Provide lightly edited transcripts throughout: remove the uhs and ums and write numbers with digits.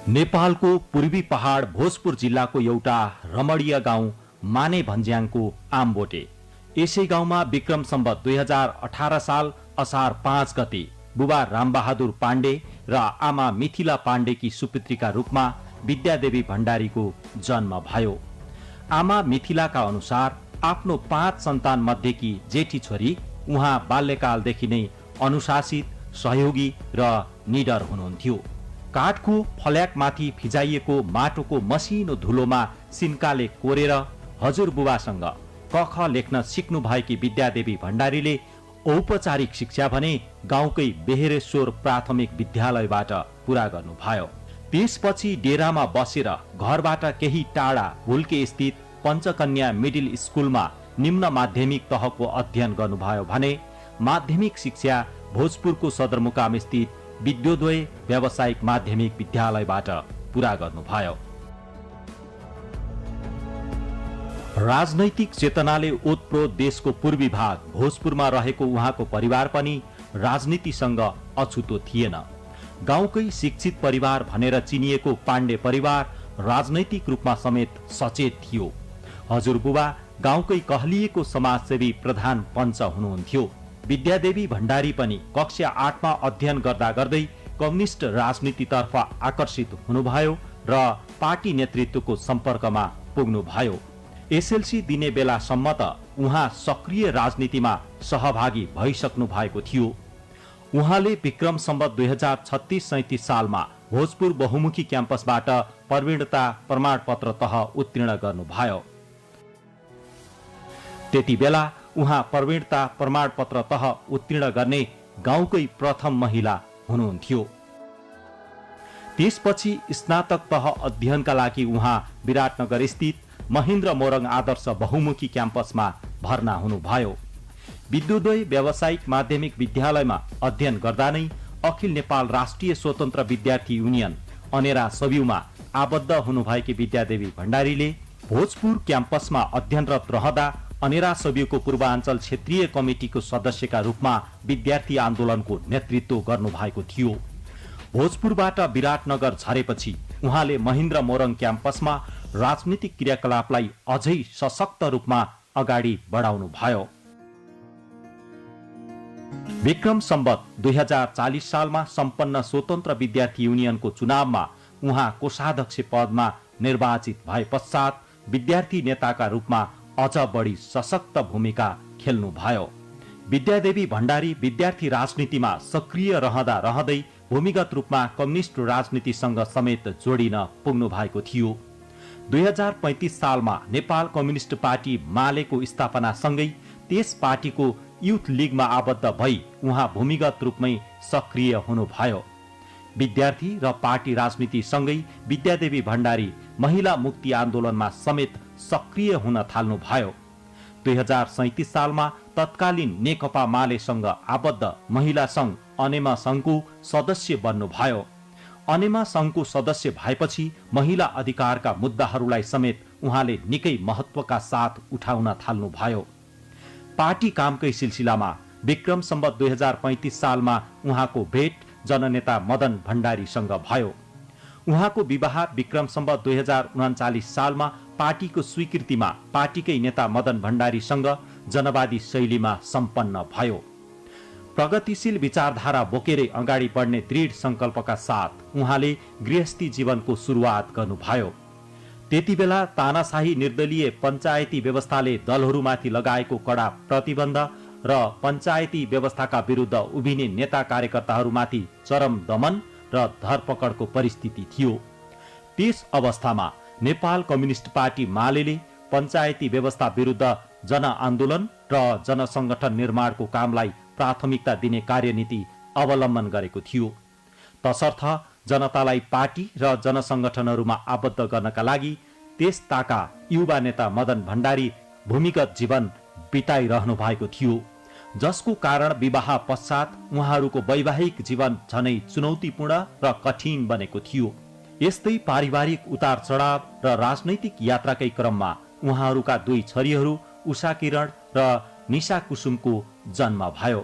नेपालको पूर्वी पहाड भोजपुर जिल्लाको एउटा रमणीय गाउँ माने भन्ज्याङको आमबोटे। यसै गाउँमा विक्रम सम्वत 2018 साल असार 5 गते बुबा रामबहादुर पाण्डे र आमा मिथिला पाण्डेकी सुपुत्रीका रूपमा विद्यादेवी भण्डारीको जन्म भयो। आमा मिथिलाका अनुसार आफ्नो 5 सन्तान मध्येकी जेठी छोरी उहाँ बाल्यकालदेखि नै अनुशासित, सहयोगी र निडर हुनुहुन्थ्यो। काठको फल्याकमाथि फिजाइएको माटोको मसिनो धुलोमा सिन्काले कोरेर हजुरबुबासँग कख लेख्न सिक्नु भएकी विद्यादेवी भण्डारीले औपचारिक शिक्षा भने गाउँकै बेहेरेश्वर प्राथमिक विद्यालयबाट पूरा गर्नुभयो। त्यसपछि डेरामा बसेर घरबाट केही टाढा हुल्के स्थित पञ्चकन्या मिडिल स्कुलमा निम्न माध्यमिक तहको अध्ययन गर्नुभयो भने माध्यमिक शिक्षा भोजपुरको सदरमुकाम स्थित विद्योदय व्यावसायिक माध्यमिक विद्यालयबाट पूरा गर्नुभयो। राजनैतिक चेतनाले ओतप्रोत देशको पूर्वी भाग भोजपुरमा रहेको उहाँको परिवार पनि राजनीतिसँग अछुतो थिएन। गाउँकै शिक्षित परिवार भनेर चिनिएको पाण्डे परिवार राजनैतिक रूपमा समेत सचेत थियो। हजुरबुबा गाउँकै कहलिएको समाजसेवी प्रधान पञ्च हुनुहुन्थ्यो। विद्यादेवी भण्डारी पनि कक्षा 8 मा अध्ययन गर्दा गर्दै कम्युनिस्ट राजनीतितर्फ आकर्षित हुनुभयो र पार्टी नेतृत्वको सम्पर्कमा पुग्नुभयो। एसएलसी दिने बेलासम्म त उहाँ सक्रिय राजनीतिमा सहभागी भइसक्नु भएको थियो। उहाँले विक्रम सम्वत 2036-37 सालमा भोजपुर बहुमुखी क्याम्पसबाट प्रवीणता प्रमाणपत्र तह उत्तीर्ण गर्नुभयो। त्यति बेला उहाँ प्रवीणता प्रमाणपत्र तह उत्तीर्ण गर्ने गाउँकै प्रथम महिला हुनुहुन्थ्यो। त्यसपछि स्नातक तह अध्ययनका लागि उहाँ विराटनगर स्थित महेन्द्र मोरङ आदर्श बहुमुखी क्याम्पसमा भर्ना हुनुभयो। विद्योदय व्यावसायिक माध्यमिक विद्यालयमा अध्ययन गर्दा नै अखिल नेपाल राष्ट्रिय स्वतन्त्र विद्यार्थी युनियन अनेरा सबिउमा आबद्ध हुनुभएकी विद्यादेवी भण्डारीले भोजपुर क्याम्पसमा अध्ययनरत रहँदा अनेरा सबिउको पूर्वाञ्चल क्षेत्रीय कमिटीको सदस्यका रूपमा विद्यार्थी आन्दोलनको नेतृत्व गर्नुभएको थियो। भोजपुरबाट विराटनगर झरेपछि उहाँले महेन्द्र मोरङ क्याम्पसमा राजनीतिक क्रियाकलापलाई अझै सशक्त रूपमा अगाडि बढाउनुभयो। विक्रम सम्वत 2040 सालमा सम्पन्न स्वतन्त्र विद्यार्थी युनियनको चुनावमा उहाँ कोषाध्यक्ष पदमा निर्वाचित भए पश्चात विद्यार्थी नेताका रूपमा अझ बढी सशक्त भूमिका खेल्नुभयो। विद्यादेवी भण्डारी विद्यार्थी राजनीतिमा सक्रिय रहँदा रहँदै भूमिगत रूपमा कम्युनिस्ट राजनीतिसँग समेत जोडिन पुग्नु भएको थियो। 2035 सालमा नेपाल कम्युनिस्ट पार्टी मालेको स्थापनासँगै त्यस पार्टीको युथ लिगमा आबद्ध भई उहाँ भूमिगत रूपमै सक्रिय हुनुभयो। विद्यार्थी र पार्टी राजनीतिसँगै विद्यादेवी भण्डारी महिला मुक्ति आन्दोलनमा समेत सक्रिय हुन थाल्नुभयो। 2037 सालमा तत्कालीन नेकपा मालेसँग आबद्ध महिला संघ अनेमा संघको सदस्य बन्नुभयो। अनेमा संघको सदस्य भएपछि महिला अधिकारका मुद्दाहरूलाई समेत उहाँले निकै महत्वका साथ उठाउन थाल्नुभयो। पार्टी कामकै सिलसिलामा विक्रम सम्वत 2035 सालमा उहाँको भेट जननेता मदन भण्डारीसँग भयो। उहाँको विवाह विक्रम सम्वत 2039 सालमा पार्टीको स्वीकृतिमा पार्टीकै नेता मदन भण्डारीसँग जनवादी शैलीमा सम्पन्न भयो। प्रगतिशील विचारधारा बोकेरै अगाडि बढ्ने दृढ संकल्पका साथ उहाँले गृहस्थी जीवनको सुरुवात गर्नुभयो। त्यति बेला तानाशाही निर्दलीय पञ्चायती व्यवस्थाले दलहरूमाथि लगाएको कडा प्रतिबन्ध र पञ्चायती व्यवस्थाका विरुद्ध उभिने नेता कार्यकर्ताहरूमाथि चरम दमन र धरपकडको परिस्थिति थियो। त्यस अवस्थामा नेपाल कम्युनिस्ट पार्टी मालेले पञ्चायती व्यवस्था विरुद्ध जनआन्दोलन र जनसंगठन निर्माणको कामलाई प्राथमिकता दिने कार्यनीति अवलम्बन गरेको थियो। तसर्थ जनतालाई पार्टी र जनसंगठनहरूमा आबद्ध गर्नका लागि त्यस ताका युवा नेता मदन भण्डारी भूमिगत जीवन बिताइरहनु भएको थियो, जसको कारण विवाह पश्चात उहाँहरूको वैवाहिक जीवन झनै चुनौतीपूर्ण र कठिन बनेको थियो। यस्तै पारिवारिक उतार चढाव र राजनैतिक यात्राकै क्रममा उहाँहरूका 2 छोरीहरू उषा किरण र निशा कुसुमको जन्म भयो।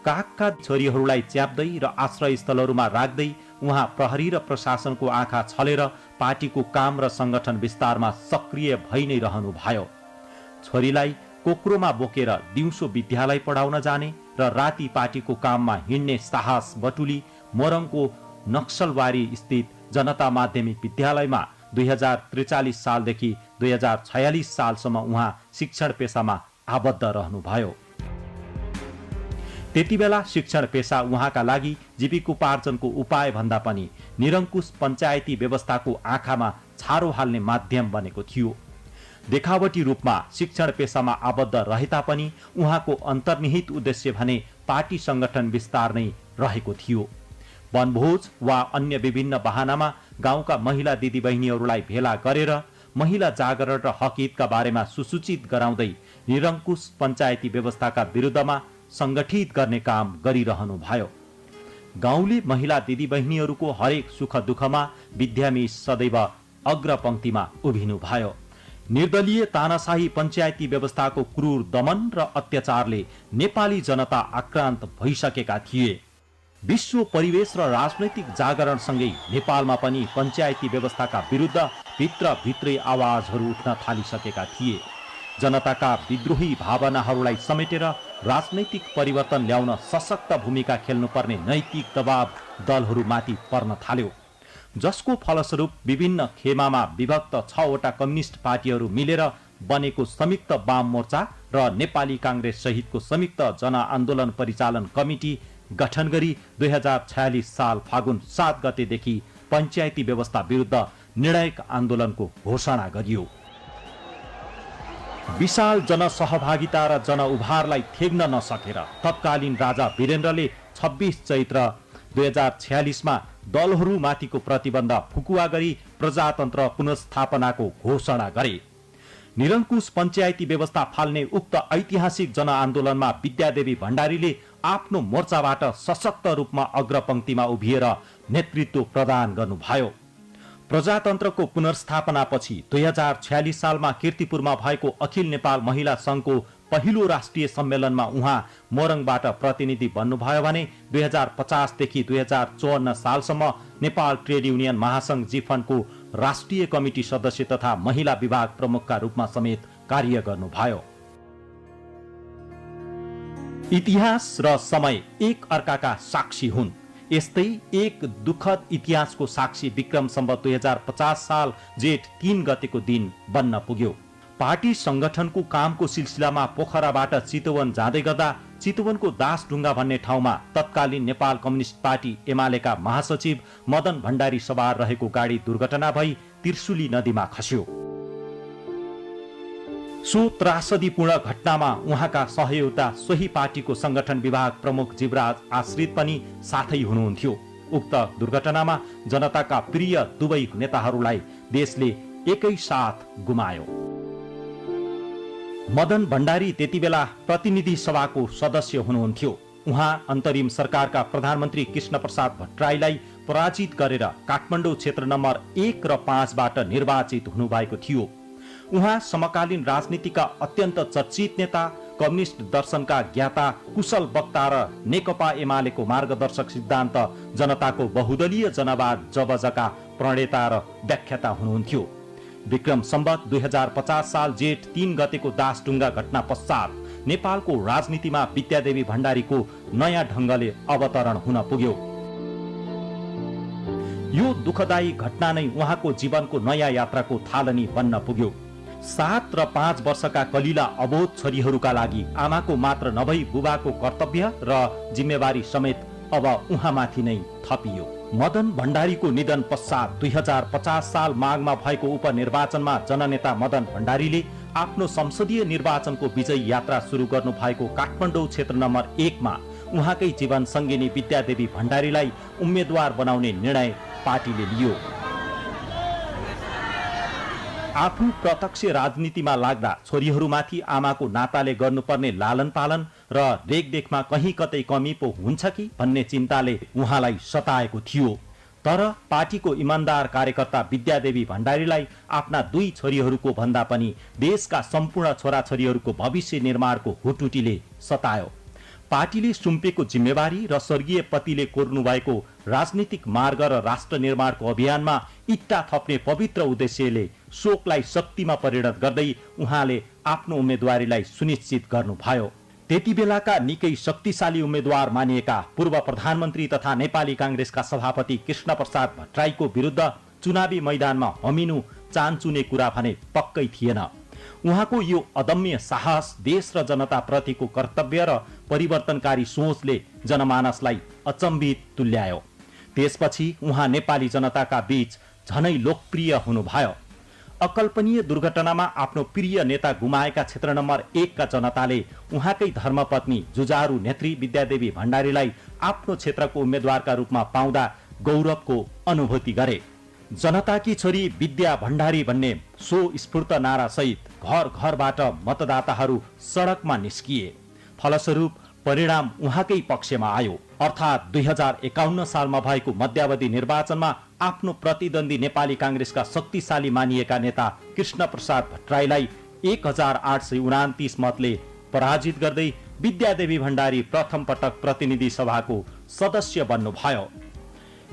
काखका छोरीहरूलाई च्याप्दै र आश्रयस्थलहरूमा राख्दै उहाँ प्रहरी र प्रशासनको आँखा छलेर पार्टीको काम र संगठन विस्तारमा सक्रिय भइ नै रहनुभयो। छोरीलाई कोक्रोमा बोकेर दिउँसो विद्यालय पढाउन जाने र राति पार्टीको काममा हिँड्ने साहस बटुली मोरङको नक्सलबारी स्थित जनता माध्यमिक विद्यालयमा 2043 सालदेखि 2046 सालसम्म उहाँ शिक्षण पेसामा आबद्ध रहनुभयो। त्यतिबेला शिक्षण पेसा उहाँका लागि जीविकोपार्जनको उपाय भन्दा पनि निरङ्कुश पञ्चायती व्यवस्थाको आँखामा छारो हाल्ने माध्यम बनेको थियो। देखावटी रूपमा शिक्षण पेसामा आबद्ध रहे तापनि उहाँको अन्तर्निहित उद्देश्य भने पार्टी संगठन विस्तार नै रहेको थियो। वनभोज वा अन्य विभिन्न बहानामा गाउँका महिला दिदीबहिनीहरूलाई भेला गरेर महिला जागरण र हकहितका बारेमा सुसूचित गराउँदै निरङ्कुश पञ्चायती व्यवस्थाका विरुद्धमा संगठित गर्ने काम गरिरहनुभयो। गाउँले महिला दिदीबहिनीहरूको हरेक सुख दुःखमा विद्यामी सदैव अग्रपंक्तिमा उभिनुभयो। निर्दलीय तानाशाही पञ्चायती व्यवस्थाको क्रूर दमन र अत्याचारले नेपाली जनता आक्रान्त भइसकेका थिए। विश्व परिवेश र राजनैतिक जागरणसँगै नेपालमा पनि पञ्चायती व्यवस्थाका विरुद्ध भित्रभित्रै आवाजहरू उठ्न थालिसकेका थिए। जनताका विद्रोही भावनाहरूलाई समेटेर राजनैतिक परिवर्तन ल्याउन सशक्त भूमिका खेल्नुपर्ने नैतिक दबाव दलहरूमाथि पर्न थाल्यो, जसको फलस्वरूप विभिन्न खेमामा विभक्त 6 वटा कम्युनिस्ट पार्टीहरू मिलेर बनेको संयुक्त वाम मोर्चा र नेपाली कांग्रेस सहितको संयुक्त जनआन्दोलन परिचालन कमिटी गठन गरी 2046 साल फागुन 7 गतेदेखि पञ्चायती व्यवस्था विरुद्ध निर्णायक आन्दोलनको घोषणा गरियो। विशाल जनसहभागिता र जनउभारलाई थेग्न नसकेर तत्कालीन राजा वीरेन्द्रले 26 चैत्र 2046 मा दलहरूमाथिको प्रतिबन्ध फुकुवा गरी प्रजातन्त्र पुनर्स्थापनाको घोषणा गरे। निरङ्कुश पञ्चायती व्यवस्था फाल्ने उक्त ऐतिहासिक जनआन्दोलनमा विद्यादेवी भण्डारीले आफ्नो मोर्चाबाट सशक्त रूपमा अग्रपंक्तिमा उभिएर नेतृत्व प्रदान गर्नुभयो। प्रजातन्त्रको पुनर्स्थापनापछि 2046 सालमा कीर्तिपुरमा भएको अखिल नेपाल महिला संघको पहिलो राष्ट्रिय सम्मेलनमा उहाँ मोरङबाट प्रतिनिधि बन्नुभयो भने 2050 देखि 2054 सालसम्म नेपाल ट्रेड युनियन महासंघ जिफनको राष्ट्रिय कमिटी सदस्य तथा महिला विभाग प्रमुखका रूपमा समेत कार्य गर्नुभयो। इतिहास र समय एक अर्काका साक्षी हुन्। यस्तै एक दुखद इतिहासको साक्षी विक्रम सम्वत 2050 साल जेठ 3 गतेको दिन बन्न पुग्यो। पार्टी संगठनको कामको सिलसिलामा पोखराबाट चितवन जाँदै गर्दा चितवनको दासढुङ्गा भन्ने ठाउँमा तत्कालीन नेपाल कम्युनिस्ट पार्टी एमालेका महासचिव मदन भण्डारी सवार रहेको गाडी दुर्घटना भई त्रिशुली नदीमा खस्यो। सो त्रासदीपूर्ण घटनामा उहाँका सहयोगिता सोही पार्टीको संगठन विभाग प्रमुख जीवराज आश्रित पनि साथै हुनुहुन्थ्यो। उक्त दुर्घटनामा जनताका प्रिय दुवै नेताहरूलाई देशले एकै साथ गुमायो। मदन भण्डारी त्यतिबेला प्रतिनिधि सभाको सदस्य हुनुहुन्थ्यो। उहाँ अन्तरिम सरकारका प्रधानमन्त्री कृष्ण प्रसाद भट्टराईलाई पराजित गरेर काठमाडौँ क्षेत्र नम्बर 1 र 5 बाट निर्वाचित हुनुभएको थियो। उहाँ समकालीन राजनीतिका अत्यन्त चर्चित नेता, कम्युनिस्ट दर्शनका ज्ञाता, कुशल वक्ता र नेकपा एमालेको मार्गदर्शक सिद्धान्त जनताको बहुदलीय जनवाद जबजका प्रणेता र व्याख्याता हुनुहुन्थ्यो। विक्रम सम्वत 2050 साल जेठ 3 गतेको दासढुङ्गा घटना पश्चात नेपालको राजनीतिमा विद्यादेवी भण्डारीको नयाँ ढङ्गले अवतरण हुन पुग्यो। यो दुःखदायी घटना नै उहाँको जीवनको नयाँ यात्राको थालनी बन्न पुग्यो। 7 र 5 वर्षका कलिला अबोध छोरीहरूका लागि आमाको मात्र नभई बुबाको कर्तव्य र जिम्मेवारी समेत अब उहाँमाथि नै थपियो। मदन भण्डारीको निधन पश्चात 2050 साल माघमा भएको उपनिर्वाचनमा जननेता मदन भण्डारीले आफ्नो संसदीय निर्वाचनको विजय यात्रा सुरु गर्नु भएको काठमाडौँ क्षेत्र नम्बर 1 मा उहाँकै जीवन संगिनी विद्यादेवी भण्डारीलाई उम्मेद्वार बनाउने निर्णय पार्टीले लियो। आफू प्रत्यक्ष राजनीतिमा लाग्दा छोरीहरूमाथि आमाको नाताले गर्नुपर्ने लालन पालन र रेखदेखमा कहीँ कतै कमी पो हुन्छ कि भन्ने चिन्ताले उहाँलाई सताएको थियो। तर पार्टीको इमान्दार कार्यकर्ता विद्यादेवी भण्डारीलाई आफ्ना 2 छोरीहरूको भन्दा पनि देशका सम्पूर्ण छोराछोरीहरूको भविष्य निर्माणको हुटुटीले सतायो। पार्टीले सुम्पेको जिम्मेवारी र स्वर्गीय पतिले कोर्नु भएको राजनीतिक मार्ग र राष्ट्र निर्माणको अभियानमा इट्टा थप्ने पवित्र उद्देश्यले शोकलाई शक्तिमा परिणत गर्दै उहाँले आफ्नो उम्मेदवारीलाई सुनिश्चित गर्नुभयो। त्यति बेलाका निकै शक्तिशाली उम्मेद्वार मानिएका पूर्व प्रधानमन्त्री तथा नेपाली कांग्रेसका सभापति कृष्णप्रसाद भट्टराईको विरुद्ध चुनावी मैदानमा हमिनु चान्चुने कुरा भने पक्कै थिएन। उहाँको यो अदम्य साहस, देश र जनता प्रतिको कर्तव्य र परिवर्तनकारी सोचले जनमानसलाई अचम्भित तुल्यायो। त्यसपछि उहाँ नेपाली जनताका बीच झनै लोकप्रिय हुनुभयो। अकल्पनीय दुर्घटनामा आफ्नो प्रिय नेता गुमाएका क्षेत्र नम्बर 1 का जनताले उहाँकै धर्मपत्नी जुझारू नेत्री विद्यादेवी भण्डारीलाई आफ्नो क्षेत्रको उम्मेद्वारका रूपमा पाउँदा गौरवको अनुभूति गरे। जनताकी छोरी विद्या भण्डारी भन्ने सो स्फूर्त नारा सहित घर घरबाट मतदाताहरू सडकमा निस्किए। फलस्वरूप परिणाम उहाँकै पक्षमा आयो। अर्थात् 2051 सालमा भएको मध्यावधि निर्वाचनमा आफ्नो प्रतिद्वन्दी नेपाली कांग्रेसका शक्तिशाली मानिएका नेता कृष्णप्रसाद भट्टराईलाई 1829 मतले पराजित गर्दै विद्यादेवी भण्डारी प्रथम पटक प्रतिनिधि सभाको सदस्य बन्नुभयो।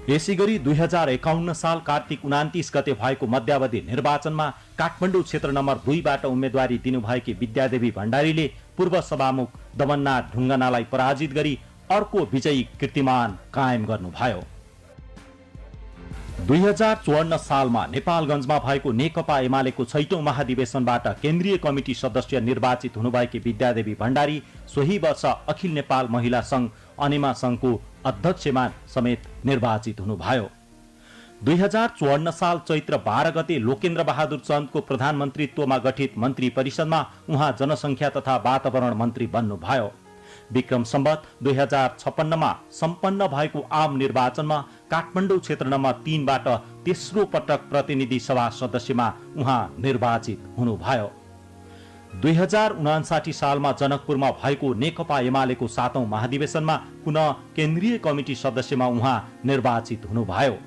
यसैगरी 2051 साल कार्तिक 29 गते भएको मध्यावधि निर्वाचनमा काठमाडौँ क्षेत्र नम्बर 2 बाट उम्मेदवारी दिनुभएकी विद्यादेवी भण्डारीले पूर्व सभामुख दमननाथ ढुङ्गानालाई पराजित गरी अर्को विजयी कीर्तिमान कायम गर्नुभयो। 2054 सालमा नेपालगञ्जमा भएको नेकपा एमालेको 6औं महाधिवेशनबाट केन्द्रीय कमिटी सदस्य निर्वाचित हुनुभएकी विद्यादेवी भण्डारी सोही वर्ष अखिल नेपाल महिला संघ अनेमा संघको अध्यक्षमा समेत निर्वाचित हुनुभयो। 2054 साल चैत्र 12 गते लोकेन्द्र बहादुर चन्दको प्रधानमन्त्रीत्वमा गठित मन्त्री परिषदमा उहाँ जनसङ्ख्या तथा वातावरण मन्त्री बन्नुभयो। विक्रम सम्वत 2056 मा सम्पन्न भएको आम निर्वाचनमा काठमाडौँ क्षेत्र नम्बर 3 बाट तेस्रो पटक प्रतिनिधि सभा सदस्यमा उहाँ निर्वाचित हुनुभयो। 2059 सालमा जनकपुरमा भएको नेकपा एमालेको 7औं महाधिवेशनमा पुनः केन्द्रीय कमिटी सदस्यमा उहाँ निर्वाचित हुनुभयो।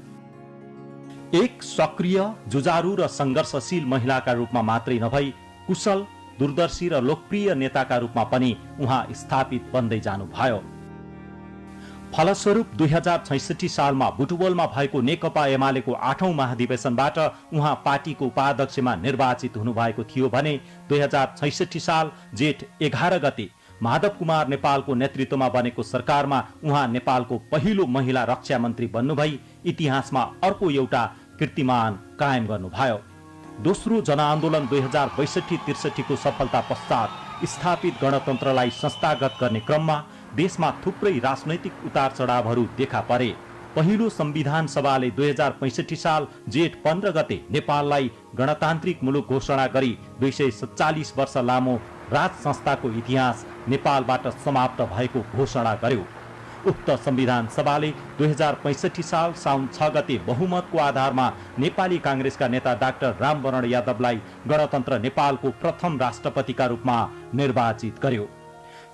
एक सक्रिय, जुझारू र संघर्षशील महिलाका रूपमा मात्रै नभई कुशल, दूरदर्शी र लोकप्रिय नेताका रूपमा पनि उहाँ स्थापित बन्दै जानुभयो। फलस्वरूप 2066 सालमा बुटवलमा भएको नेकपा एमालेको 8औं महाधिवेशनबाट उहाँ पार्टीको उपाध्यक्षमा निर्वाचित हुनुभएको थियो भने 2066 साल जेठ 11 गते माधव कुमार नेपालको नेतृत्वमा बनेको सरकारमा उहाँ नेपालको पहिलो महिला रक्षा मन्त्री बन्नुभई इतिहासमा अर्को एउटा कीर्तिमान कायम गर्नुभयो। दोस्रो जनआन्दोलन 2062-63 को सफलता पश्चात स्थापित गणतन्त्रलाई संस्थागत गर्ने क्रममा देशमा थुप्रै राजनैतिक उतार चढावहरू देखा परे। पहिलो संविधान सभाले 2065 साल जेठ 15 गते नेपाललाई गणतान्त्रिक मुलुक घोषणा गरी 247 वर्ष लामो राज संस्थाको इतिहास नेपालबाट समाप्त भएको घोषणा गर्यो। उक्त संविधान सभाले 2065 साल साउन 6 गते बहुमतको आधारमा नेपाली कांग्रेसका नेता डाक्टर रामवरण यादवलाई गणतन्त्र नेपालको प्रथम राष्ट्रपतिका रूपमा निर्वाचित गर्यो।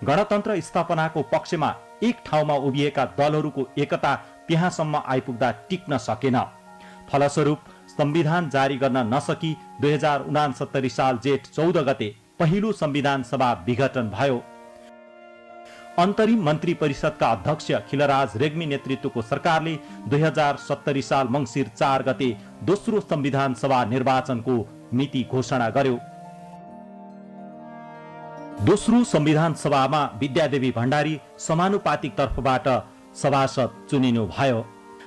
गणतन्त्र स्थापनाको पक्षमा एक ठाउँमा उभिएका दलहरूको एकता त्यहाँसम्म आइपुग्दा टिक्न सकेन। फलस्वरूप संविधान जारी गर्न नसकी 2069 साल जेठ 14 गते पहिलो संविधान सभा विघटन भयो। अन्तरिम मन्त्री परिषदका अध्यक्ष खिलराज रेग्मी नेतृत्वको सरकारले 2070 साल मंसिर 4 गते दोस्रो संविधान सभा निर्वाचनको मिति घोषणा गर्यो। दोस्रो संविधान सभामा विद्यादेवी भण्डारी समानुपातिक तर्फबाट सभासद चुनिनु भयो।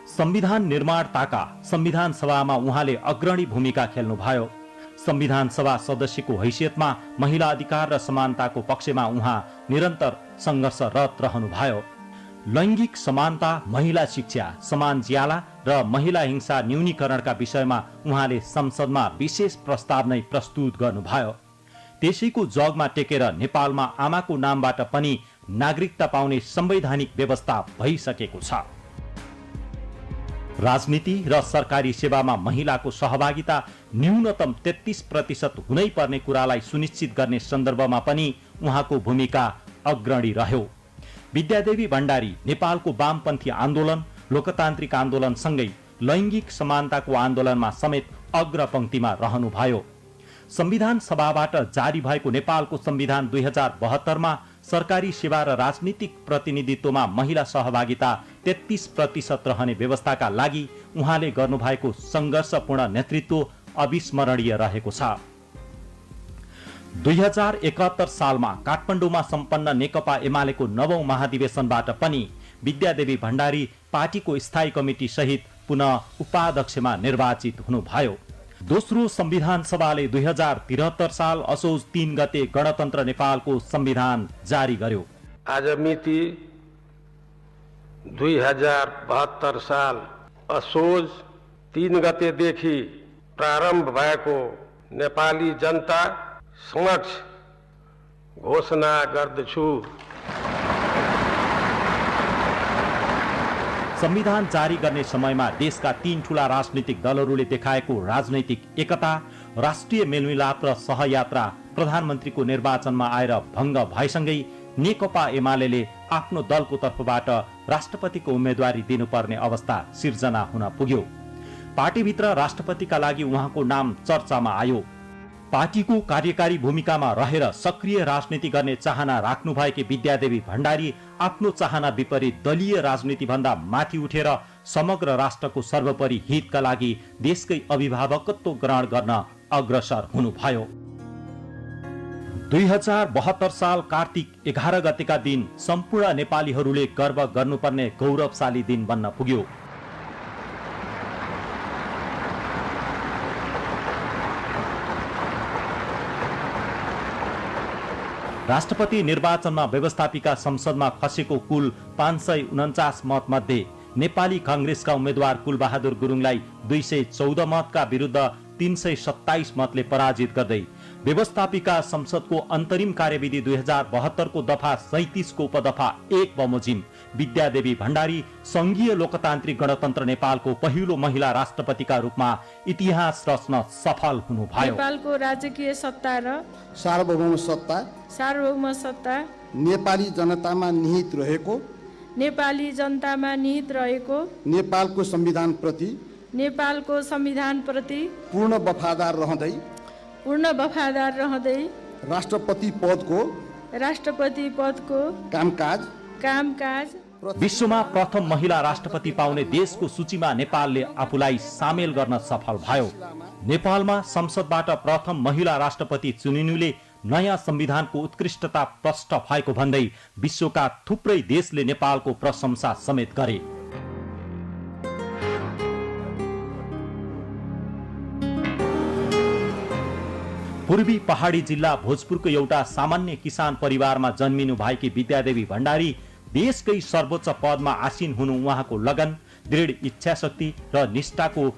संविधान निर्माणताका संविधान सभामा उहाँले अग्रणी भूमिका खेल्नुभयो। संविधान सभा सदस्यको हैसियतमा महिला अधिकार र समानताको पक्षमा उहाँ निरन्तर संघर्षरत रहनुभयो। लैंगिक समानता, महिला शिक्षा, समान ज्याला र महिला हिंसा न्यूनीकरणका विषयमा उहाँले संसदमा विशेष प्रस्ताव नै प्रस्तुत गर्नुभयो। त्यसैको जगमा टेकेर नेपालमा आमाको नामबाट पनि नागरिकता पाउने संवैधानिक व्यवस्था भइसकेको छ। राजनीति र सरकारी सेवामा महिलाको सहभागिता न्यूनतम 33% हुनै पर्ने कुरालाई सुनिश्चित गर्ने सन्दर्भमा पनि उहाँको भूमिका अग्रणी रह्यो। विद्यादेवी भण्डारी नेपालको वामपन्थी आन्दोलन, लोकतान्त्रिक आन्दोलन सँगै लैंगिक समानताको आन्दोलनमा समेत अग्रपंक्तिमा रहनुभयो। संविधान सभाबाट जारी भएको नेपालको संविधान 2072 मा सरकारी सेवा र राजनीतिक प्रतिनिधित्वमा महिला सहभागिता 33% रहने व्यवस्थाका लागि उहाँले गर्नुभएको संघर्षपूर्ण नेतृत्व अविस्मरणीय रहेको छ। 2071 सालमा काठमाडौँमा सम्पन्न नेकपा एमालेको 9औं महाधिवेशनबाट पनि विद्यादेवी भण्डारी पार्टीको स्थायी कमिटी सहित पुनः उपाध्यक्षमा निर्वाचित हुनुभयो। दोस्रो संविधान सभाले 2073 साल असोज 3 गते गणतन्त्र नेपालको संविधान जारी गर्यो। आज मिति 2072 साल असोज 3 गतेदेखि प्रारम्भ भएको नेपाली जनता समक्ष घोषणा गर्दछु। संविधान जारी गर्ने समयमा देशका 3 ठूला राजनीतिक दलहरूले देखाएको राजनैतिक एकता, राष्ट्रिय मेलमिलाप र सहयात्रा प्रधानमन्त्रीको निर्वाचनमा आएर भङ्ग भएसँगै नेकपा एमालेले आफ्नो दलको तर्फबाट राष्ट्रपतिको उम्मेदवारी दिनुपर्ने अवस्था सिर्जना हुन पुग्यो। पार्टीभित्र राष्ट्रपतिका लागि उहाँको नाम चर्चामा आयो। पार्टीको कार्यकारी भूमिकामा रहेर सक्रिय राजनीति गर्ने चाहना राख्नुभएकी विद्यादेवी भण्डारी आफ्नो चाहना विपरीत दलीय राजनीति भन्दा माथि उठेर समग्र राष्ट्रको सर्वोपरि हितका लागि देशकै अभिभावकत्व ग्रहण गर्न अग्रसर हुनुभयो। 2072 साल कार्तिक 11 गतेका दिन सम्पूर्ण नेपालीहरूले गर्व गर्नुपर्ने गौरवशाली दिन बन्न पुग्यो। राष्ट्रपति निर्वाचनमा व्यवस्थापिका संसदमा खसेको कुल 549 मत मध्ये नेपाली कांग्रेसका उम्मेद्वार कुलबहादुर गुरुङलाई 214 मतका विरुद्ध 327 मतले पराजित गर्दै व्यवस्थापिका संसदको अन्तरिम कार्यविधि 2072 को दफा 37 को उपदफा 1 बमोजिम विद्यादेवी भण्डारी संघीय लोकतान्त्रिक गणतन्त्र नेपालको पहिलो महिला राष्ट्रपतिका रूपमा इतिहास रच्न सफल हुनुभयो। नेपालको राजकीय सत्ता र सार्वभौम सत्ता नेपाली जनतामा निहित रहेको नेपालको संविधान प्रति पूर्ण वफादार रहँदै राष्ट्रपति पदको कामकाज विश्वमा प्रथम महिला राष्ट्रपति पाउने देशको सूचीमा नेपालले आफूलाई सामेल गर्न सफल भयो। नेपालमा संसदबाट प्रथम महिला राष्ट्रपति चुनिनुले नयाँ संविधानको उत्कृष्टता प्रष्ट भएको भन्दै विश्वका थुप्रै देशले नेपालको प्रशंसा समेत गरे। पूर्वी पहाडी जिल्ला भोजपुरको एउटा सामान्य किसान परिवारमा जन्मिनु भएकी विद्यादेवी भण्डारी देशकै सर्वोच्च पदमा आसीन हुनु उहाँको लगन, दृढ इच्छाशक्ति र निष्ठाको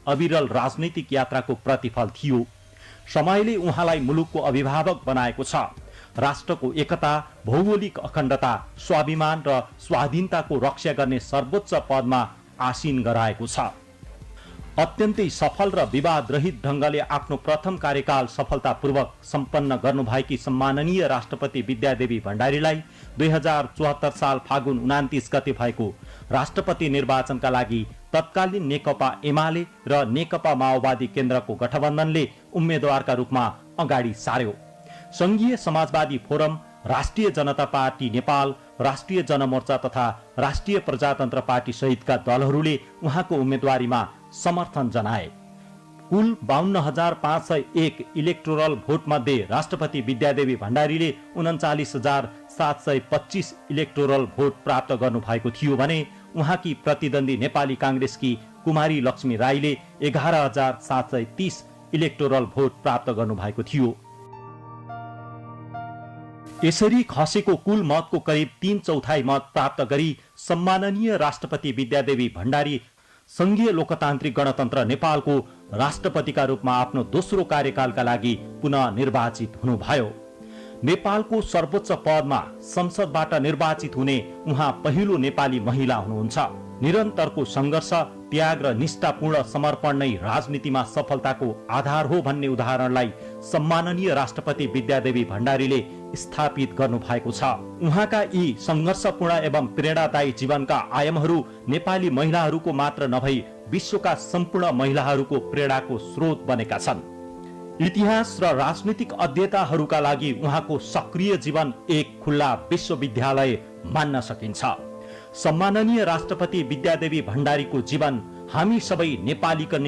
अविरल राजनैतिक यात्राको प्रतिफल थियो। समयले उहाँलाई मुलुकको अभिभावक बनाएको छ। राष्ट्रको एकता, भौगोलिक अखण्डता, स्वाभिमान र स्वाधीनताको रक्षा गर्ने सर्वोच्च पदमा आसीन गराएको छ। अत्यन्तै सफल र विवाद रहित ढंगले आफ्नो प्रथम कार्यकाल सफलतापूर्वक सम्पन्न गर्नुभएकी सम्माननीय राष्ट्रपति विद्यादेवी भण्डारीलाई 2074 साल फागुन 29 गते भएको राष्ट्रपति निर्वाचनका लागि तत्कालीन नेकपा एमाले र नेकपा माओवादी केन्द्रको गठबन्धनले उम्मेद्वारका रूपमा अगाडि सार्यो। संघीय समाजवादी फोरम, राष्ट्रिय जनता पार्टी नेपाल, राष्ट्रिय जनमोर्चा तथा राष्ट्रिय प्रजातन्त्र पार्टी सहितका दलहरूले उहाँको उम्मेदवारीमा समर्थन जनाए। कुल 52,501 इलेक्टोरल भोट मध्ये राष्ट्रपति विद्यादेवी भण्डारीले 39,725 इलेक्टोरल भोट प्राप्त गर्नु भएको थियो भने उहाँकी प्रतिद्वन्दी नेपाली कांग्रेसकी कुमारी लक्ष्मी राईले 11,730 इलेक्टोरल भोट प्राप्त गर्नु भएको थियो। यसरी खसेको कुल मतको करिब 3/4 मत प्राप्त गरी सम्माननीय राष्ट्रपति विद्यादेवी भण्डारी संघीय लोकतान्त्रिक गणतन्त्र नेपालको राष्ट्रपतिका रूपमा आफ्नो दोस्रो कार्यकालका लागि पुनः निर्वाचित हुनुभयो। नेपालको सर्वोच्च पदमा संसदबाट निर्वाचित हुने उहाँ पहिलो नेपाली महिला हुनुहुन्छ। निरन्तरको संघर्ष, त्याग र निष्ठापूर्ण समर्पण नै राजनीतिमा सफलताको आधार हो भन्ने उदाहरणलाई सम्माननीय राष्ट्रपति विद्यादेवी भण्डारीले स्थापित गर्नु भएको छ। उहाँका यी संघर्षपूर्ण एवं प्रेरणादायी जीवनका आयामहरू नेपाली महिलाहरूको मात्र नभई विश्वका सम्पूर्ण महिलाहरूको प्रेरणाको स्रोत बनेका छन्। इतिहास र राजनीतिक अध्येताहरूका लागि उहाँको सक्रिय जीवन एक खुल्ला विश्वविद्यालय मान्न सकिन्छ। सम्माननीय राष्ट्रपति विद्यादेवी भण्डारीको जीवन हामी सबै नेपालीका